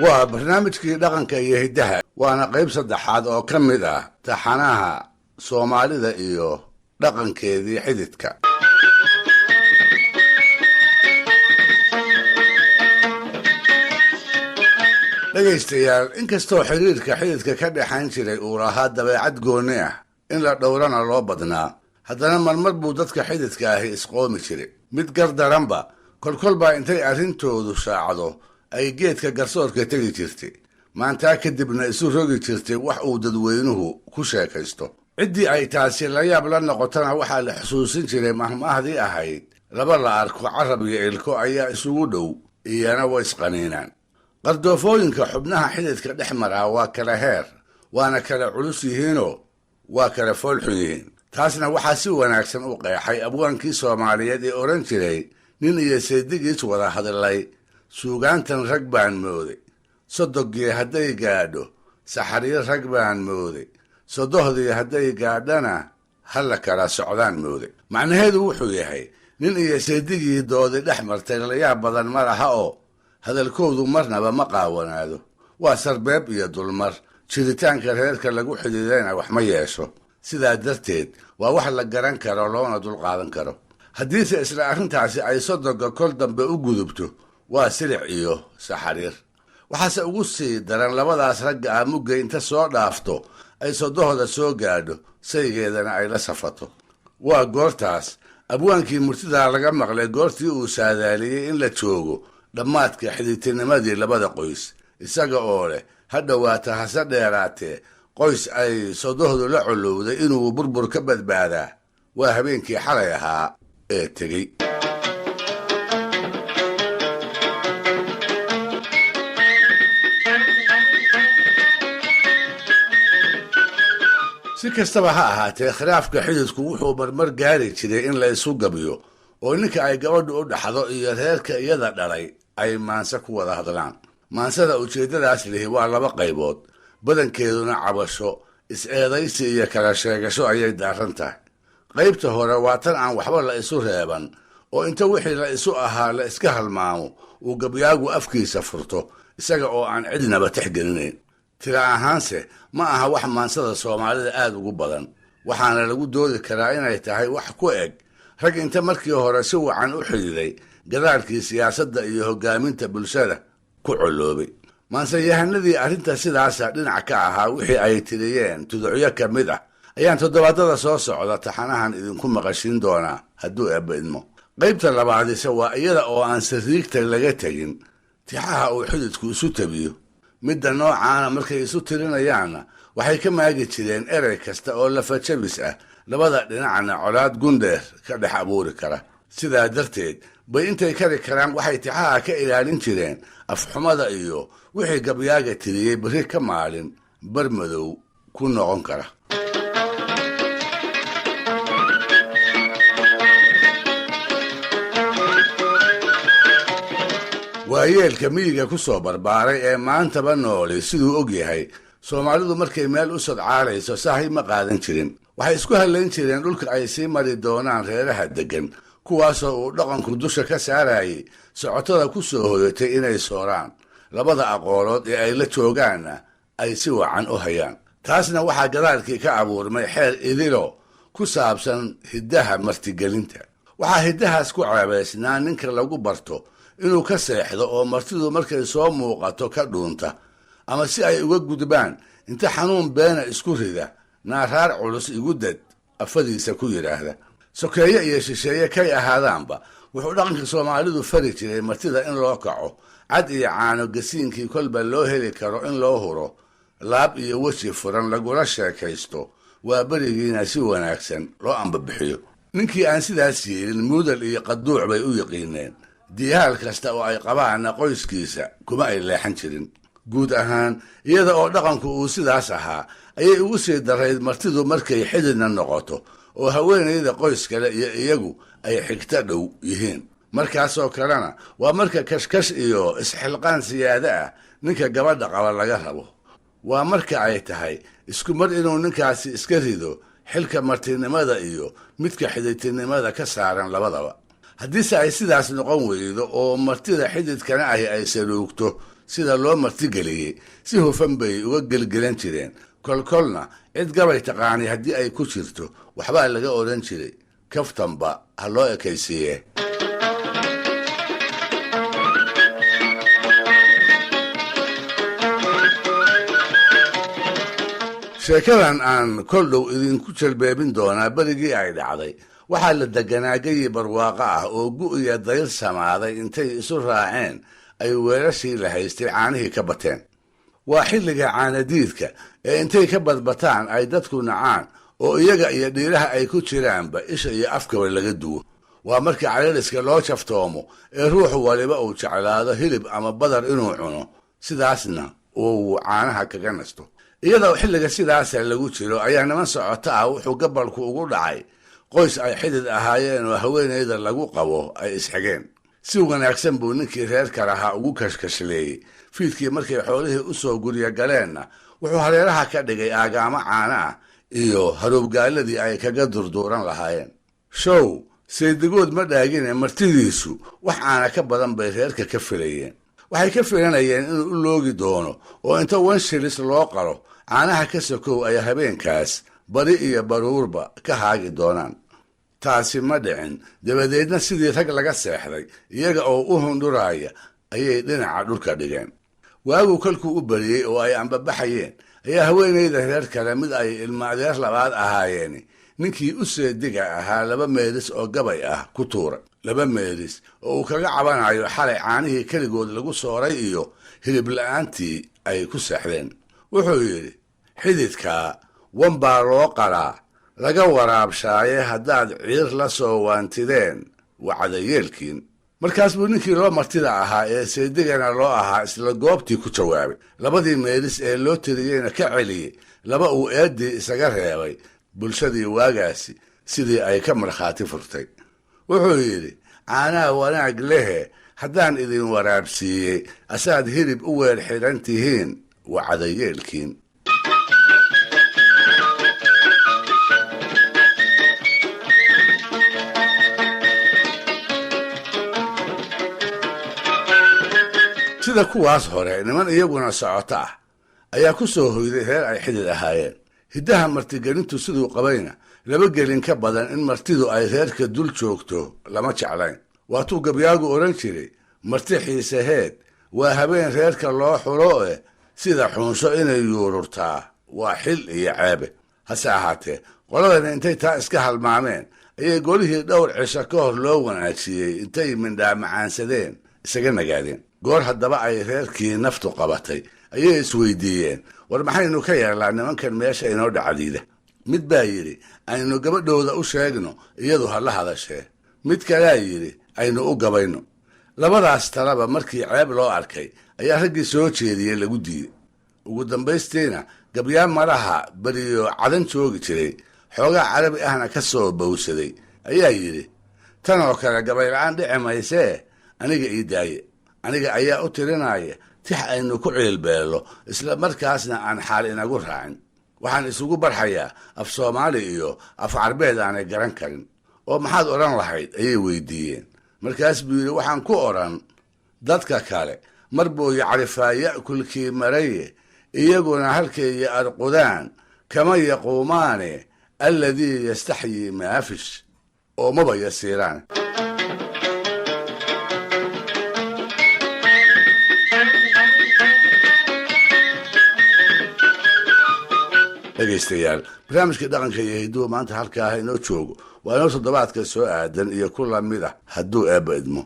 waa barnaamijkii dhaqanka iyo hiddaha waana qayb saddexaad oo ka mid ah taxanaha soomaalida iyo dhaqankeedii xididka. dhegaystayaal, inkastoo xiriirka xididka ka dhexayn jiray uu lahaa dabeecad gooni ah in la dhowrana loo badnaa, haddana marmar buu dadka xididka ahi isqoomi jiray. mid gardaranba kolkolbaa intay arrintoodu shaacdo ay geedka garsoorka tegi jirtay, maantaa kadibna isu rogi jirtay wax uu dadweynuhu ku sheekaysto. ciddii ay taasi la yaab la noqotana waxaa la xusuusin jiray mahmaahdii ahayd laba la arko carab iyo ilko ayaa isugu dhow, iyana way isqaniinaan. qardoofooyinka xubnaha xididka dhex maraa waa kala heer, waana kala culus yihiinoo waa kala foolxun yihiin. taasna waxaa si wanaagsan u qeexay abwaankii soomaaliyeed ee odhan jiray nin iyo seedigiis wada hadlay suugaantan rag baan mooday, sodogii hadday gaadho saxariir rag baan mooday, sodohdii hadday gaadhana halla kala socdaan mooday. macnaheedu wuxuu yahay nin iyo seedigii doodi dhex martay layaab badan ma laha oo hadalkoodu marnaba ma qaawanaado. waa sarbeeb iyo dulmar, jiritaanka reerka lagu xidhiidayna wax ma yeesho. sidaa darteed waa wax la garan karo loona dulqaadan karo. haddiise isla arrintaasi ay sodoga kol dambe u gudubto, waa silic iyo saxariir. waxaase ugu sii daran labadaas ragga ah mugga inta soo dhaafto ay sodohda soo gaadho, saygeedana ay la safato. waa goortaas abwaankii murtidaa laga maqlay goortii uu saadaaliyey in la joogo dhammaadka xididtinimadii labada qoys, isaga oo leh ha dhowaata hase dheeraatee qoys ay sodohdu la colowday inuu burbur ka badbaadaa waa habeenkii xalay ahaa ee tegey. si kastaba ha ahaatee, khilaafka xididku wuxuu marmar gaari jiray in la isu gabiyo oo ninka ay gabadhu u dhaxdo iyo reerka iyada dhalay ay maanse ku wada hadlaan. maansada ujeeddadaas lihi waa laba qaybood, badankeeduna cabasho, is-eedaysi iyo kala sheegasho ayay daaran tahay. qaybta hore waa tan aan waxba la isu reeban oo inta wixii la isu ahaa la iska halmaamo uu gabyaagu afkiisa furto isaga oo aan cidnaba tixgelinayn. tira ahaanse ma aha wax maansada soomaalida aad ugu badan, waxaana lagu doodi karaa inay tahay wax ku eg rag inta markii hore si wacan u xidhiiday gadaalkii siyaasadda iyo hoggaaminta bulshada ku coloobay. maanseyahanadii arrinta sidaasa dhinac ka ahaa wixii ay tiriyeen tuducyo ka mid ah ayaan toddobaadada soo socda taxanahan idinku maqashin doonaa hadduu eebba idmo. qaybta labaadise waa iyada oo aan sariigta laga tegin tixaha uu xididku isu tabiyo. midda noocaana markay isu tirinayaanna waxay ka maagi jireen erey kasta oo lafajabis ah, labada dhinacna colaad gundheer ka dhex abuuri kara. sidaa darteed bay intay kari karaan waxay tixaha ka ilaalin jireen afxumada iyo wixii gabyaaga tiriyey berri ka maalin bar madow ku noqon kara. waayeelka miyiga ku soo barbaaray ee maantaba nooli siduu og yahay, soomaalidu markay meel u sodcaalayso sahay ma qaadan jirin. waxay isku hallayn jireen dhulka ay sii mari doonaan reeraha deggan, kuwaasoo uu dhaqanku dusha ka saarayay socotada ku soo hoyatay inay sooraan, labada aqoolood ee ay la joogaanna ay si wacan u hayaan. taasna waxaa gadaalkii ka abuurmay xeer idilo ku saabsan hiddaha martigelinta. waxaa hiddahaas ku ceebaysnaa ninka lagu barto inuu ka seexdo oo martidu markay soo muuqato ka dhuunta, ama si ay uga gudbaan inta xanuun beena isku rida naaraar culus igu dad afadiisa ku yidhaahda. sokeeye iyo shisheeye kay ahaadaanba wuxuu dhaqanka soomaalidu fari jiray martida in loo kaco, cad iyo caano gasiinkii kolba loo heli karo in loo huro, laab iyo weji furan lagula sheekaysto, waa berigiina si wanaagsan loo ambabixiyo. ninkii aan sidaas yeelin muudal iyo qaduuc bay u yiqiineen. diyaal kasta oo ay qabaanna qoyskiisa kuma ay leexan jirin. guud ahaan iyada oo dhaqanku uu sidaas ahaa ayay ugu sii darayd martidu markay xididna noqoto oo haweenayda qoys kale iyo iyagu ay xigto dhow yihiin. markaasoo kalena waa marka kashkash iyo isxilqaan siyaado ah ninka gabadha qaba laga rabo. waa marka ay tahay isku mar inuu ninkaasi iska rido xilka martinimada iyo midka xididtinimada ka saaran labadaba. haddiise ay sidaas noqon weydo oo martida xididkana ahi ay saluugto sida loo martigeliyey si hufan bay uga gelgelan jireen. kolkolna cid gabay taqaanay haddii ay ku jirto waxbaa laga odhan jiray, kaftanba ha loo ekaysiiye. sheekadan aan kol dhow idinku jalbeebin doonaa berigii ay dhacday waxaa la deganaa geyi barwaaqo ah oo gu'iya dayr samaaday intay isu raaceen ay weelashii la haystay caanihii ka bateen. waa xilliga caanadiidka ee intay ka badbataan ay dadku nacaan oo iyaga iyo dhiiraha ay ku jiraanba isha iyo afkaba laga duwo. waa markii cayriska loo jaftoomo ee ruuxu waliba uu jeclaado hilib ama badar inuu cuno, sidaasna uu caanaha kaga nasto. iyadoo xilliga sidaasa lagu jiro ayaa niman socoto ah wuxuu gabalku ugu dhacay qoys ay xidid ahaayeen oo haweenayda lagu qabo ay isxigeen. si wanaagsan buu ninkii reerka lahaa ugu kashkashleeyey. fiidkii markay xoolihii u soo gurya galeenna wuxuu hareeraha ka dhigay aagaamo caana ah iyo haruubgaaladii ay kaga durduuran lahaayeen. show saydigood ma dhaagine martidiisu wax caana ka badan bay reerka ka filayeen. waxay ka filanayeen inuu u loogi doono oo inta 1 shilis loo qalo caanaha ka sokow ay habeenkaas bari iyo baruurba ka haagi doonaan. taasi ma dhicin. dabadeedna sidii rag laga seexday iyaga oo u hundhuraaya ayay dhinaca dhulka dhigeen. waagu kolkuu u bariyey oo ay ambabaxayeen ayaa haweenayda reer kale mid ay ilma adeer labaad ahaayeen ninkii u seediga ahaa 2 meelis oo gabay ah ku tuuray. 2 meelis oo uu kaga cabanayo xalay caanihii keligood lagu sooray iyo hilib la'aantii ay ku seexdeen. wuxuu yidhi, xididkaa wan baa loo qalaa laga waraabshaaye haddaad ciir la soo waantideen wacdayeelkiin. markaas buu ninkii loo martida ahaa ee seedigana loo ahaa isla goobtii ku jawaabay. 2 meelis ee loo tiriyeyna ka celiyey 2 uu eeddii isaga reebay. bulshadii waagaasi sidii ay ka markhaati furtay. wuxuu yidhi, caanaha wanaag lehe haddaan idin waraabsiiyey asaad hilib u weer xidhan tihiin wacdayeelkiin. sida kuwaas hore niman iyaguna socoto ah ayaa ku soo hoyday reer ay xidid ahaayeen. hiddaha martigelintu siduu qabayna 2 gelin ka badan in martidu ay reerka dul joogto lama jeclayn. waatuu gabyaagu odhan jiray, marti xiisaheed waa habeen reerka loo xulo sida xunsho inay yuururtaa waa xil iyo ceebe. hase ahaatee qoladana intay taa iska halmaameen ayay golihii dhowr cisho ka hor loo wanaajiyey intay mindhaa macaansadeen isaga nagaadeen. goor haddaba ay reerkii naftu qabatay ayay isweydiiyeen, war maxaynu ka yeelnaa nimankan meesha inoo dhacdiida. mid baa yidhi, aynu gabadhooda u sheegno iyadu ha la hadashee. mid kalea yidhi, aynu u gabayno. labadaas talaba markii ceeb loo arkay ayaa raggii soo jeediyey lagu diiday. ugu dambaystiina gabyaan malaha beriyo cadan joogi jiray xoogaa carabi ahna ka soo bowsaday ayaa yidhi, tan oo kale gabayla-aan dhici maysee aniga ii daaye. aniga ayaa u tirinaya tix aynu ku ciilbeello isla markaasna aan xaal inagu raacin. waxaan isugu barxayaa af soomaali iyo af carbeed aanay garan karin. oo maxaad odhan lahayd ayay weydiiyeen. markaas buu yidhi, waxaan ku odhan, dadka kale mar buu yacrifaa ya'kulkii maraye iyaguna halkayya arqudaan kama yaquumaane alladii yastaxyii maafish. oo maba yasiiraan. dhegaystayaal, barnaamijka dhaqanka iyo hidduhu maanta halkaa inoo joogo. waa inoo toddobaadka soo aadan iyo ku lamid ah hadduu eebba idmo.